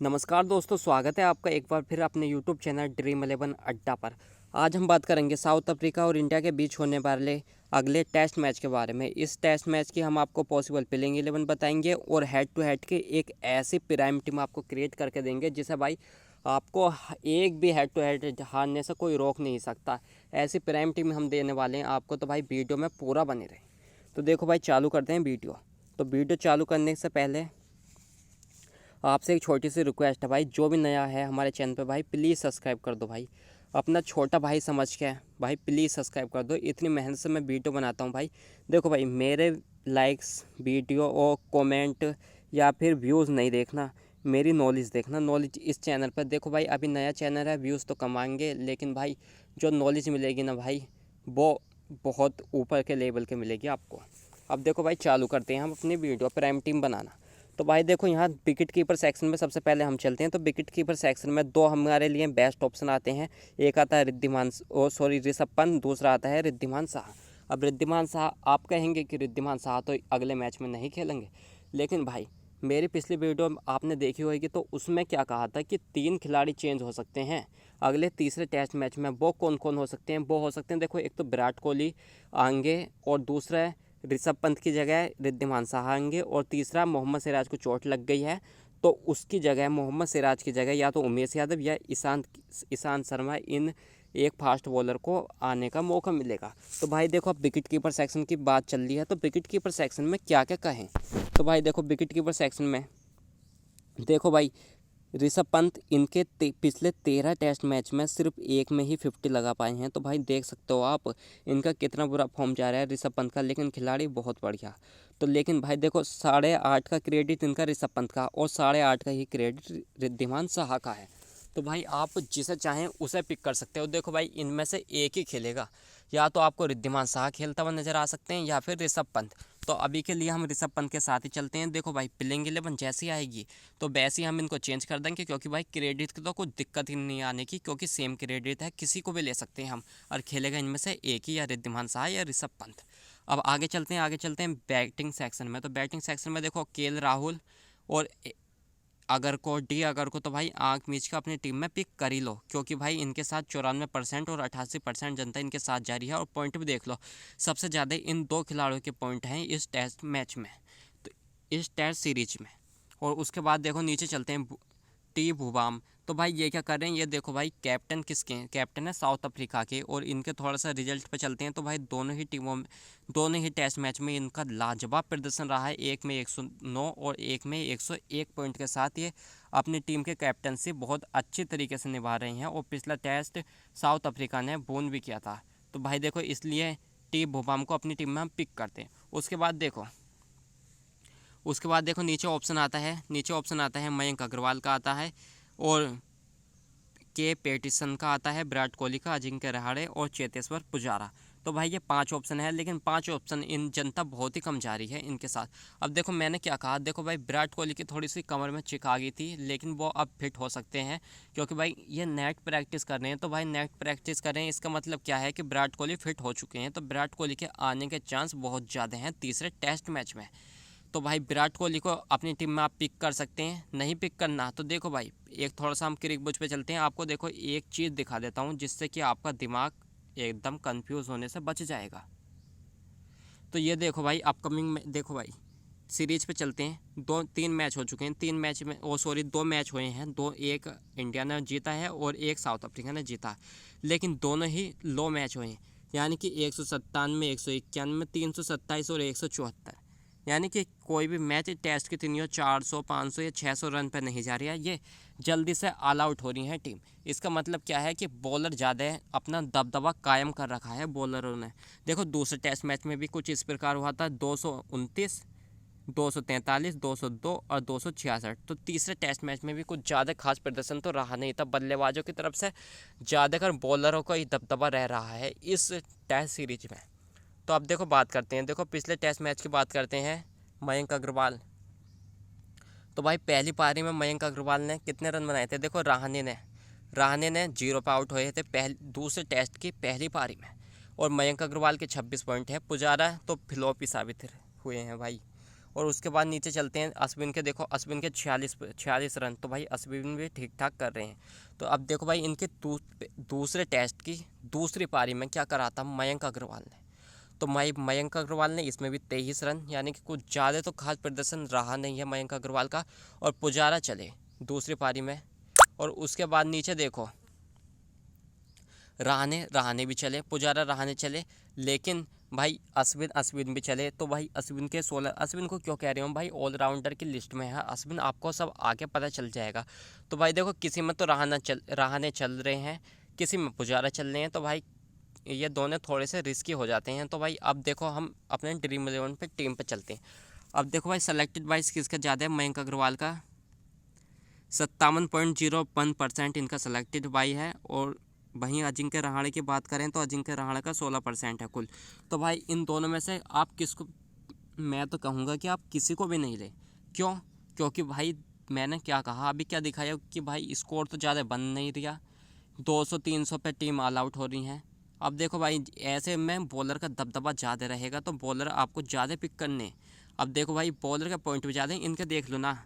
नमस्कार दोस्तों, स्वागत है आपका एक बार फिर अपने यूट्यूब चैनल ड्रीम 11 अड्डा पर। आज हम बात करेंगे साउथ अफ्रीका और इंडिया के बीच होने वाले अगले टेस्ट मैच के बारे में। इस टेस्ट मैच की हम आपको पॉसिबल प्लेइंग 11 बताएंगे और हेड टू हेड के एक ऐसी प्राइम टीम आपको क्रिएट करके देंगे जिसे भाई आपको एक भी हेड टू हेड हारने से कोई रोक नहीं सकता। ऐसी प्राइम टीम हम देने वाले हैं आपको, तो भाई वीडियो में पूरा बने रहे। तो देखो भाई, चालू करते हैं वीडियो। तो वीडियो चालू करने से पहले आपसे एक छोटी सी रिक्वेस्ट है भाई, जो भी नया है हमारे चैनल पे भाई प्लीज़ सब्सक्राइब कर दो भाई। अपना छोटा भाई समझ के भाई प्लीज़ सब्सक्राइब कर दो। इतनी मेहनत से मैं वीडियो बनाता हूँ भाई। देखो भाई, मेरे लाइक्स वीडियो और कमेंट या फिर व्यूज़ नहीं देखना, मेरी नॉलेज देखना। नॉलेज इस चैनल पर देखो भाई, अभी नया चैनल है, व्यूज़ तो कमाएंगे लेकिन भाई जो नॉलेज मिलेगी ना भाई, वो बहुत ऊपर के लेवल के मिलेगी आपको। अब देखो भाई, चालू करते हैं हम अपनी वीडियो प्राइम टीम बनाना। तो भाई देखो, यहाँ विकेट कीपर सेक्शन में सबसे पहले हम चलते हैं। तो विकेट कीपर सेक्शन में दो हमारे लिए बेस्ट ऑप्शन आते हैं। एक आता है ऋषभ पंत, दूसरा आता है रिद्धिमान साहा। अब रिद्धिमान साहा, आप कहेंगे कि रिद्धिमान साहा तो अगले मैच में नहीं खेलेंगे, लेकिन भाई मेरी पिछली वीडियो आपने देखी होगी, तो उसमें क्या कहा था कि 3 खिलाड़ी चेंज हो सकते हैं अगले तीसरे टेस्ट मैच में। वो कौन कौन हो सकते हैं? वो हो सकते हैं, देखो, एक तो विराट कोहली आएंगे, और दूसरा ऋषभ पंत की जगह रिद्धिमान साहा आएंगे, और तीसरा मोहम्मद सिराज को चोट लग गई है, तो उसकी जगह मोहम्मद सिराज की जगह या तो उमेश यादव या ईशांत शर्मा, इन एक फास्ट बॉलर को आने का मौका मिलेगा। तो भाई देखो, अब विकेट कीपर सेक्शन की बात चल रही है, तो विकेट कीपर सेक्शन में क्या क्या कहें। तो भाई देखो, विकेट कीपर सेक्शन में देखो भाई, ऋषभ पंत इनके पिछले 13 टेस्ट मैच में सिर्फ एक में ही 50 लगा पाए हैं। तो भाई देख सकते हो आप, इनका कितना बुरा फॉर्म जा रहा है ऋषभ पंत का, लेकिन खिलाड़ी बहुत बढ़िया। तो लेकिन भाई देखो, 8.5 का क्रेडिट इनका ऋषभ पंत का और 8.5 का ही क्रेडिट रिद्धिमान साहा का है। तो भाई आप जिसे चाहें उसे पिक कर सकते हो। देखो भाई, इनमें से एक ही खेलेगा, या तो आपको रिद्धिमान साहा खेलता हुआ नजर आ सकते हैं या फिर ऋषभ पंत। तो अभी के लिए हम ऋषभ पंत के साथ ही चलते हैं। देखो भाई, प्लेइंग 11 जैसी आएगी तो वैसे ही हम इनको चेंज कर देंगे, क्योंकि भाई क्रेडिट की तो कोई दिक्कत ही नहीं आने की, क्योंकि सेम क्रेडिट है, किसी को भी ले सकते हैं हम, और खेलेगा इनमें से एक ही, या रिद्धिमान साहा या ऋषभ पंत। अब आगे चलते हैं बैटिंग सेक्शन में। तो बैटिंग सेक्शन में देखो, केएल राहुल और अगर को तो भाई आंख मीच कर अपनी टीम में पिक कर ही लो, क्योंकि भाई इनके साथ 94% और 88% जनता इनके साथ जा रही है। और पॉइंट भी देख लो, सबसे ज़्यादा इन दो खिलाड़ियों के पॉइंट हैं इस टेस्ट मैच में, तो इस टेस्ट सीरीज में। और उसके बाद देखो, नीचे चलते हैं टी भूबाम। तो भाई ये क्या कर रहे हैं, ये देखो भाई, कैप्टन किसके हैं? कैप्टन है साउथ अफ्रीका के, और इनके थोड़ा सा रिजल्ट पे चलते हैं। तो भाई दोनों ही टीमों में, दोनों ही टेस्ट मैच में इनका लाजवाब प्रदर्शन रहा है। एक में 109 और एक में 101 पॉइंट के साथ ये अपनी टीम के कैप्टनसी बहुत अच्छी तरीके से निभा रहे हैं। और पिछला टेस्ट साउथ अफ्रीका ने बोन भी किया था। तो भाई देखो, इसलिए टी भूबाम को अपनी टीम में हम पिक करते हैं। उसके बाद देखो, नीचे ऑप्शन आता है मयंक अग्रवाल का आता है, और के पैटिसन का आता है, विराट कोहली का, अजिंक्य रहाणे और चेतेश्वर पुजारा। तो भाई ये 5 ऑप्शन है, लेकिन 5 ऑप्शन इन जनता बहुत ही कम जा रही है इनके साथ। अब देखो, मैंने क्या कहा, देखो भाई, विराट कोहली की थोड़ी सी कमर में चिक आ गई थी, लेकिन वो अब फिट हो सकते हैं, क्योंकि भाई ये नेट प्रैक्टिस कर रहे हैं। तो भाई नेट प्रैक्टिस कर रहे हैं, इसका मतलब क्या है कि विराट कोहली फिट हो चुके हैं। तो विराट कोहली के आने के चांस बहुत ज़्यादा हैं तीसरे टेस्ट मैच में। तो भाई विराट कोहली को अपनी टीम में आप पिक कर सकते हैं। नहीं पिक करना तो देखो भाई, एक थोड़ा सा हम क्रिक बुज पे चलते हैं। आपको देखो एक चीज़ दिखा देता हूँ, जिससे कि आपका दिमाग एकदम कंफ्यूज होने से बच जाएगा। तो ये देखो भाई, अपकमिंग में देखो भाई, सीरीज पे चलते हैं। 3 मैच हो चुके हैं, 3 मैच में 2 मैच हुए हैं। एक इंडिया ने जीता है और एक साउथ अफ्रीका ने जीता, लेकिन दोनों ही लो मैच हुए हैं। यानी कि 197, 191, 327 और 174। यानी कि कोई भी मैच टेस्ट की तीनियों 400, 500 या 600 रन पर नहीं जा रही है, ये जल्दी से ऑल आउट हो रही है टीम। इसका मतलब क्या है कि बॉलर ज़्यादा अपना दबदबा कायम कर रखा है बॉलरों ने। देखो, दूसरे टेस्ट मैच में भी कुछ इस प्रकार हुआ था, 229, 243, 202 और 266। तो तीसरे टेस्ट मैच में भी कुछ ज़्यादा खास प्रदर्शन तो रहा नहीं था बल्लेबाजों की तरफ से, ज़्यादातर बॉलरों का ही दबदबा रह रहा है इस टेस्ट सीरीज में। तो अब देखो, बात करते हैं, देखो पिछले टेस्ट मैच की बात करते हैं। मयंक अग्रवाल, तो भाई पहली पारी में मयंक अग्रवाल ने कितने रन बनाए थे? देखो, रहाणे ने 0 पे आउट हुए थे दूसरे टेस्ट की पहली पारी में, और मयंक अग्रवाल के 26 पॉइंट है। पुजारा तो फ्लॉप ही साबित हुए हैं भाई, और उसके बाद नीचे चलते हैं अश्विन के। देखो अश्विन के 46 रन, तो भाई अश्विन भी ठीक ठाक कर रहे हैं। तो अब देखो भाई इनके दूसरे टेस्ट की दूसरी पारी में क्या करा था मयंक अग्रवाल ने। तो मयंक अग्रवाल ने इसमें भी 23 रन, यानी कि कुछ ज़्यादा तो खास प्रदर्शन रहा नहीं है मयंक अग्रवाल का। और पुजारा चले दूसरी पारी में। और उसके बाद नीचे देखो रहाणे भी चले, पुजारा रहाणे चले, लेकिन भाई अश्विन भी चले। तो भाई अश्विन के 16, अश्विन को क्यों कह रहे हो भाई, ऑलराउंडर की लिस्ट में है अश्विन, आपको सब आगे पता चल जाएगा। तो भाई देखो किसी में तो रहाणे चल रहे हैं, किसी में पुजारा चल रहे हैं। तो भाई ये दोनों थोड़े से रिस्की हो जाते हैं। तो भाई अब देखो हम अपने ड्रीम 11 पे टीम पे चलते हैं। अब देखो भाई सेलेक्टेड बाइस किसका ज़्यादा है, मयंक अग्रवाल का 57.01% इनका सेलेक्टेड बाई है। और वहीं अजिंक्य रहाणे की बात करें तो अजिंक्य रहाणे का 16% है कुल। तो भाई इन दोनों में से आप किसको, मैं तो कहूँगा कि आप किसी को भी नहीं ले। क्यों? क्योंकि भाई मैंने क्या कहा अभी, क्या दिखाया कि भाई स्कोर तो ज़्यादा बन नहीं रहा, 200-300 पे टीम ऑल आउट हो रही हैं। अब देखो भाई ऐसे में बॉलर का दबदबा ज़्यादा रहेगा, तो बॉलर आपको ज़्यादा पिक करने। अब देखो भाई बॉलर का पॉइंट भी ज़्यादा है, इनके देख लो ना,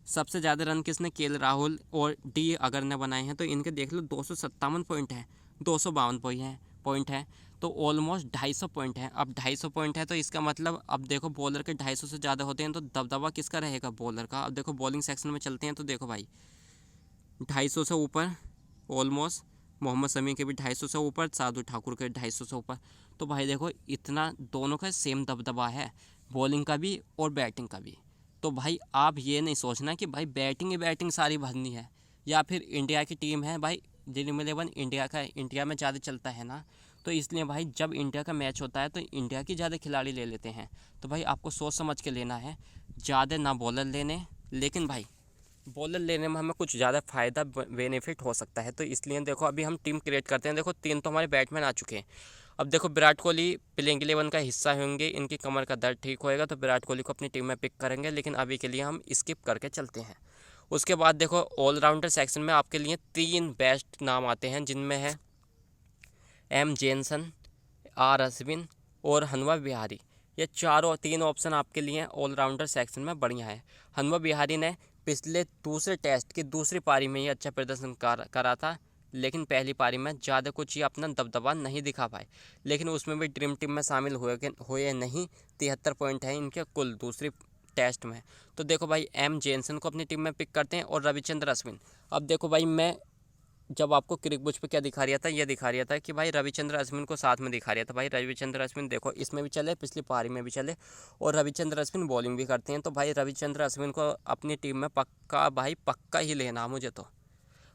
सबसे ज़्यादा रन किसने, केएल राहुल और डी अगर ने बनाए हैं। तो इनके देख लो 257 पॉइंट है, 252 पॉइंट है। तो ऑलमोस्ट 250 पॉइंट है। अब 250 पॉइंट है तो इसका मतलब अब देखो बॉलर के 250 से ज़्यादा होते हैं, तो दबदबा किसका रहेगा, बॉलर का। अब देखो बॉलिंग सेक्शन में चलते हैं तो देखो भाई 250 से ऊपर ऑलमोस्ट मोहम्मद शमी के भी 250 से ऊपर, शार्दुल ठाकुर के 250 से ऊपर। तो भाई देखो इतना दोनों का सेम दबदबा है, बॉलिंग का भी और बैटिंग का भी। तो भाई आप ये नहीं सोचना कि भाई बैटिंग ही बैटिंग सारी भरनी है, या फिर इंडिया की टीम है भाई, ड्रीम 11 इंडिया का है, इंडिया में ज़्यादा चलता है ना। तो इसलिए भाई जब इंडिया का मैच होता है तो इंडिया की ज़्यादा खिलाड़ी ले लेते हैं। तो भाई आपको सोच समझ के लेना है, ज़्यादा ना बॉलर लेने, लेकिन भाई बॉलर लेने में हमें कुछ ज़्यादा फ़ायदा बेनिफिट हो सकता है। तो इसलिए देखो अभी हम टीम क्रिएट करते हैं। देखो 3 तो हमारे बैट्समैन आ चुके हैं। अब देखो विराट कोहली प्लेइंग 11 का हिस्सा होंगे, इनकी कमर का दर्द ठीक होएगा तो विराट कोहली को अपनी टीम में पिक करेंगे, लेकिन अभी के लिए हम स्किप करके चलते हैं। उसके बाद देखो ऑलराउंडर सेक्शन में आपके लिए 3 बेस्ट नाम आते हैं, जिनमें है एम जेनसन, आर अश्विन और हनुमा विहारी। ये 3 ऑप्शन आपके लिए ऑलराउंडर सेक्शन में बढ़िया है। हनुमा विहारी ने पिछले दूसरे टेस्ट की दूसरी पारी में ही अच्छा प्रदर्शन करा था, लेकिन पहली पारी में ज़्यादा कुछ ये अपना दबदबा नहीं दिखा पाए, लेकिन उसमें भी ड्रीम टीम में शामिल हुए नहीं। 73 पॉइंट है इनके कुल दूसरी टेस्ट में। तो देखो भाई एम जेनसन को अपनी टीम में पिक करते हैं और रविचंद्र अश्विन। अब देखो भाई मैं जब आपको क्रिकबुच पे क्या दिखा रहा था, ये दिखा रहा था कि भाई रविचंद्र अश्विन को साथ में दिखा रहा था। भाई रविचंद्र अश्विन देखो इसमें भी चले, पिछली पारी में भी चले, और रविचंद्र अश्विन बॉलिंग भी करते हैं। तो भाई रविचंद्र अश्विन को अपनी टीम में पक्का ही लेना मुझे तो।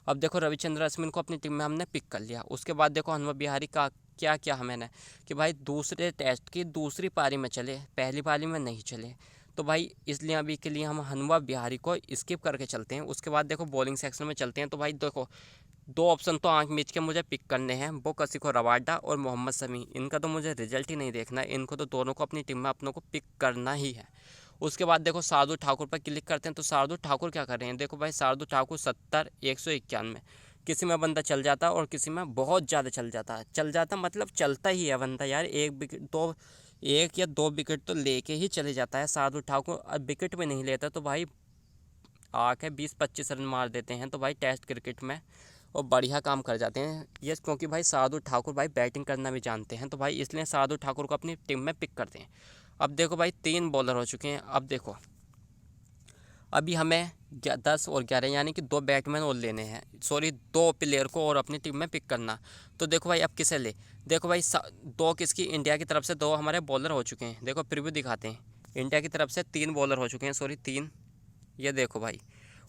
अब देखो रविचंद्र अश्विन को अपनी टीम में हमने पिक कर लिया। उसके बाद देखो हनुमा विहारी का क्या क्या हमें कि भाई दूसरे टेस्ट की दूसरी पारी में चले, पहली पारी में नहीं चले। तो भाई इसलिए अभी के लिए हम हनुमा विहारी को स्किप करके चलते हैं। उसके बाद देखो बॉलिंग सेक्शन में चलते हैं। तो भाई देखो 2 ऑप्शन तो आंख मीच के मुझे पिक करने हैं, वो कसिको रबाडा और मोहम्मद शमी। इनका तो मुझे रिजल्ट ही नहीं देखना, इनको तो दोनों को अपनी टीम में अपनों को पिक करना ही है। उसके बाद देखो शार्दुल ठाकुर पर क्लिक करते हैं। तो शार्दुल ठाकुर क्या कर रहे हैं, देखो भाई शार्दुल ठाकुर 70, 191 किसी में बंदा चल जाता और किसी में बहुत ज़्यादा चल जाता मतलब चलता ही है बंदा यार, एक या दो विकेट तो लेके ही चले जाता है शार्दुल ठाकुर। अब विकेट भी नहीं लेता तो भाई आके 20-25 रन मार देते हैं। तो भाई टेस्ट क्रिकेट में और बढ़िया काम कर जाते हैं ये, क्योंकि भाई शार्दुल ठाकुर भाई बैटिंग करना भी जानते हैं। तो भाई इसलिए शार्दुल ठाकुर को अपनी टीम में पिक करते हैं। अब देखो भाई 3 बॉलर हो चुके हैं। अब देखो अभी हमें 10 और 11 यानी कि 2 बैट्समैन और लेने हैं, 2 प्लेयर को और अपनी टीम में पिक करना। तो देखो भाई अब किसे ले, देखो भाई 2 किसकी, इंडिया की तरफ से 2 हमारे बॉलर हो चुके हैं। देखो प्रीव्यू दिखाते हैं, इंडिया की तरफ से 3 बॉलर हो चुके हैं, 3 ये देखो भाई।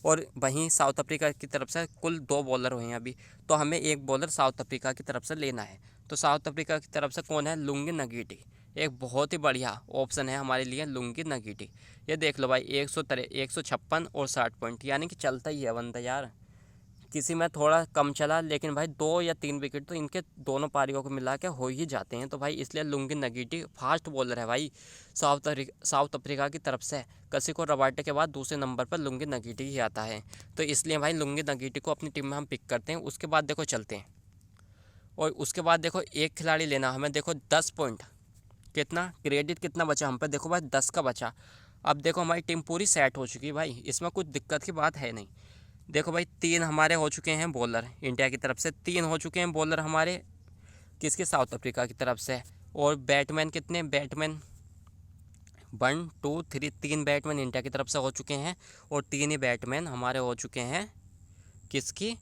और वहीं साउथ अफ्रीका की तरफ से कुल 2 बॉलर हुए हैं अभी। तो हमें 1 बॉलर साउथ अफ्रीका की तरफ से लेना है। तो साउथ अफ्रीका की तरफ से कौन है, लुंगी नगीटी, एक बहुत ही बढ़िया ऑप्शन है हमारे लिए लुंगी नगीटी। ये देख लो भाई 156 और 60 पॉइंट, यानी कि चलता ही है बंदा यार। किसी में थोड़ा कम चला, लेकिन भाई 2 या 3 विकेट तो इनके दोनों पारियों को मिला के हो ही जाते हैं। तो भाई इसलिए लुंगी नगीटी फास्ट बॉलर है भाई साउथ अफ्रीका की तरफ से। कसिको रबाडे के बाद दूसरे नंबर पर लुंगी नगीटी ही आता है। तो इसलिए भाई लुंगी नगीटी को अपनी टीम में हम पिक करते हैं। उसके बाद देखो चलते हैं, और उसके बाद देखो एक खिलाड़ी लेना हमें। देखो 10 पॉइंट, कितना क्रेडिट कितना बचा हम पे, देखो भाई 10 का बचा। अब देखो हमारी टीम पूरी सेट हो चुकी है भाई, इसमें कुछ दिक्कत की बात है नहीं। देखो भाई 3 हमारे हो चुके हैं बॉलर इंडिया की तरफ से, 3 हो चुके हैं बॉलर हमारे किसके, साउथ अफ्रीका की तरफ से। और बैटमैन कितने, बैटमैन 1 2 3, 3 बैटमैन इंडिया की तरफ से हो चुके हैं और 3 ही बैटमैन हमारे हो चुके हैं किसकी,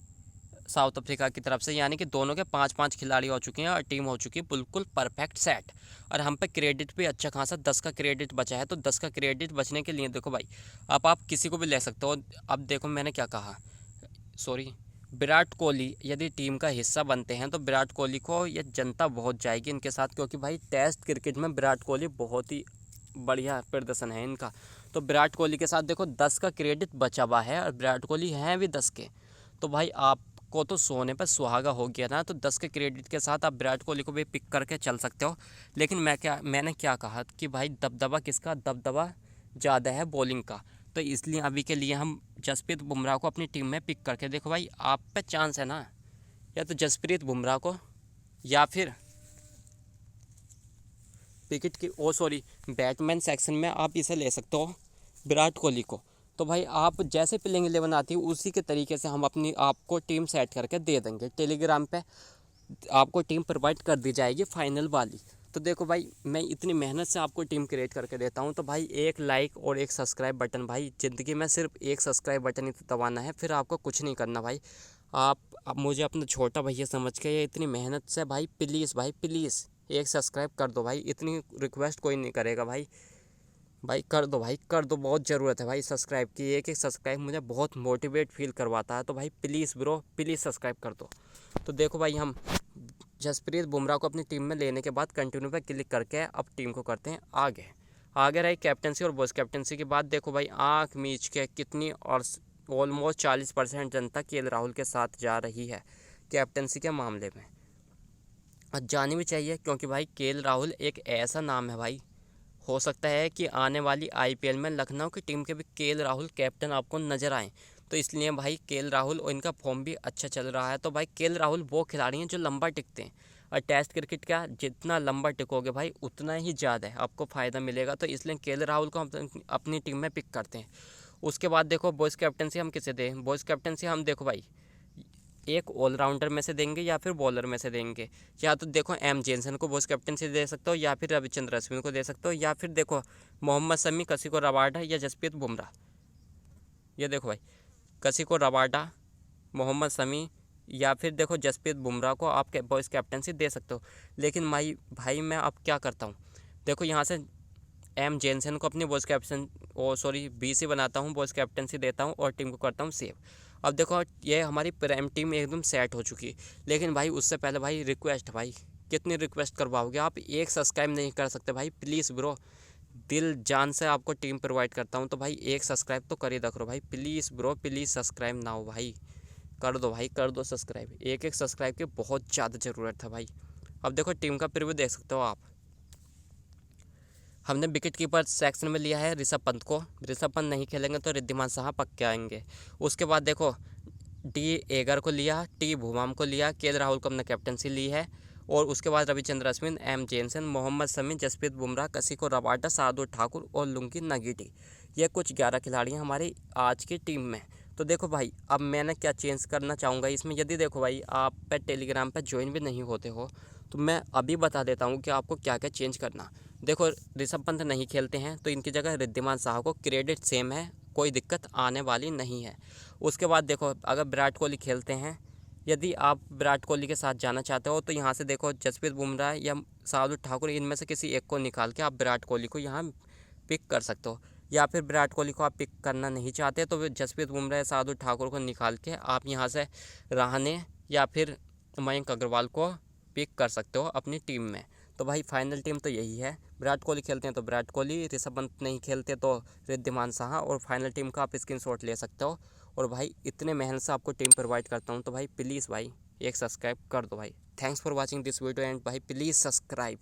साउथ अफ्रीका की तरफ से। यानी कि दोनों के 5-5 खिलाड़ी हो चुके हैं और टीम हो चुकी है बिल्कुल परफेक्ट सेट। और हम पे क्रेडिट भी अच्छा खासा 10 का क्रेडिट बचा है। तो 10 का क्रेडिट बचने के लिए देखो भाई, अब आप किसी को भी ले सकते हो। अब देखो मैंने क्या कहा, सॉरी, विराट कोहली यदि टीम का हिस्सा बनते हैं तो विराट कोहली को ये जनता बहुत जाएगी इनके साथ, क्योंकि भाई टेस्ट क्रिकेट में विराट कोहली बहुत ही बढ़िया प्रदर्शन है इनका। तो विराट कोहली के साथ देखो 10 का क्रेडिट बचा हुआ है और विराट कोहली हैं भी 10 के। तो भाई आपको तो सोने पर सुहागा हो गया ना। तो 10 के क्रेडिट के साथ आप विराट कोहली को भी पिक करके चल सकते हो। लेकिन मैंने क्या कहा कि भाई दबदबा किसका, दबदबा ज़्यादा है बॉलिंग का। तो इसलिए अभी के लिए हम जसप्रीत बुमराह को अपनी टीम में पिक करके, देखो भाई आप पे चांस है ना, या तो जसप्रीत बुमराह को या फिर विकेट की बैटमैन सेक्शन में आप इसे ले सकते हो विराट कोहली को। तो भाई आप जैसे प्लेइंग 11 आती है उसी के तरीके से हम अपनी आपको टीम सेट करके दे देंगे। टेलीग्राम पे आपको टीम प्रोवाइड कर दी जाएगी फाइनल वाली। तो देखो भाई मैं इतनी मेहनत से आपको टीम क्रिएट करके देता हूँ। तो भाई एक लाइक और एक सब्सक्राइब बटन, भाई ज़िंदगी में सिर्फ एक सब्सक्राइब बटन ही तो दबाना है, फिर आपको कुछ नहीं करना भाई। आप अब मुझे अपना छोटा भैया समझ के, ये इतनी मेहनत से भाई प्लीज़ एक सब्सक्राइब कर दो भाई। इतनी रिक्वेस्ट कोई नहीं करेगा भाई, भाई कर दो भाई कर दो, बहुत ज़रूरत है भाई सब्सक्राइब की। एक एक सब्सक्राइब मुझे बहुत मोटिवेट फील करवाता है। तो भाई प्लीज़ ब्रो प्लीज़ सब्सक्राइब कर दो। तो देखो भाई हम जसप्रीत बुमराह को अपनी टीम में लेने के बाद कंटिन्यू पे क्लिक करके अब टीम को करते हैं आगे रही कैप्टनसी और बॉस कैप्टनसी के बाद देखो भाई आँख मीच के कितनी, और ऑलमोस्ट 40% जनता केएल राहुल के साथ जा रही है कैप्टनसी के मामले में। और जानी भी चाहिए, क्योंकि भाई केएल राहुल एक ऐसा नाम है भाई, हो सकता है कि आने वाली आईपीएल में लखनऊ की टीम के भी केएल राहुल कैप्टन आपको नज़र आए। तो इसलिए भाई केएल राहुल और इनका फॉर्म भी अच्छा चल रहा है। तो भाई केएल राहुल वो खिलाड़ी हैं जो लंबा टिकते हैं, और टेस्ट क्रिकेट का जितना लंबा टिकोगे भाई उतना ही ज़्यादा है आपको फ़ायदा मिलेगा। तो इसलिए केएल राहुल को हम अपनी टीम में पिक करते हैं। उसके बाद देखो बॉयज़ कैप्टनसी हम किसे दें, बॉयज़ कैप्टनसी हम देखो भाई एक ऑलराउंडर में से देंगे या फिर बॉलर में से देंगे। या तो देखो एम जेनसन को बॉस कैप्टनसी दे सकते हो, या फिर रविचंद्र अश्विन को दे सकते हो, या फिर देखो मोहम्मद शमी, किसी को रबाडा या जसप्रीत बुमराह। ये देखो भाई किसी को रबाडा, मोहम्मद शमी या फिर देखो जसप्रीत बुमराह को आप बॉयज़ कैप्टनसी दे सकते हो। लेकिन भाई मैं अब क्या करता हूँ, देखो यहाँ से एम जेनसन को अपनी बॉयज़ कैप्टन बीसी बनाता हूँ, बॉयज़ कैप्टनसी देता हूँ और टीम को करता हूँ सेव। अब देखो ये हमारी प्राइम टीम एकदम सेट हो चुकी है। लेकिन भाई उससे पहले भाई रिक्वेस्ट, भाई कितनी रिक्वेस्ट करवाओगे आप, एक सब्सक्राइब नहीं कर सकते भाई प्लीज़ ब्रो, दिल जान से आपको टीम प्रोवाइड करता हूँ। तो भाई एक सब्सक्राइब तो कर ही रखो भाई प्लीज़ ब्रो प्लीज़, सब्सक्राइब ना हो भाई, कर दो भाई कर दो सब्सक्राइब। एक एक सब्सक्राइब की बहुत ज़्यादा ज़रूरत है भाई। अब देखो टीम का प्रीव्यू देख सकते हो आप। हमने विकेट कीपर सेक्शन में लिया है ऋषभ पंत को, ऋषभ पंत नहीं खेलेंगे तो रिद्धिमान साहा पक्के आएंगे। उसके बाद देखो डी एगर को लिया, टी भुवाम को लिया, केएल राहुल को हमने कैप्टनसी ली है। और उसके बाद Ravichandra Ashwin, M Jansen, Mohammed Shami, Jasprit Bumrah, Kagiso Rabada, Shardul Thakur और लुंगी नगीटी, ये कुछ 11 खिलाड़ी हैं हमारी आज की टीम में। तो देखो भाई अब मैंने क्या चेंज करना चाहूँगा इसमें, यदि देखो भाई आप पे टेलीग्राम पे ज्वाइन भी नहीं होते हो तो मैं अभी बता देता हूँ कि आपको क्या क्या चेंज करना। देखो ऋषभ पंत नहीं खेलते हैं तो इनकी जगह रिद्धिमान साहा को, क्रेडिट सेम है, कोई दिक्कत आने वाली नहीं है। उसके बाद देखो अगर विराट कोहली खेलते हैं, यदि आप विराट कोहली के साथ जाना चाहते हो तो यहाँ से देखो जसप्रीत बुमराह या शार्दुल ठाकुर, इनमें से किसी एक को निकाल के आप विराट कोहली को यहाँ पिक कर सकते हो। या फिर विराट कोहली को आप पिक करना नहीं चाहते तो जसप्रीत बुमराह या शार्दुल ठाकुर को निकाल के आप यहाँ से रहाणे या फिर मयंक अग्रवाल को पिक कर सकते हो अपनी टीम में। तो भाई फाइनल टीम तो यही है, विराट कोहली खेलते हैं तो विराट कोहली, ऋषभ पंत नहीं खेलते तो रिद्धिमान साहा, और फाइनल टीम का आप स्क्रीनशॉट ले सकते हो। और भाई इतने मेहनत से आपको टीम प्रोवाइड करता हूँ तो भाई प्लीज़ भाई एक सब्सक्राइब कर दो भाई। Thanks for watching this video and भाई प्लीज़ सब्सक्राइब।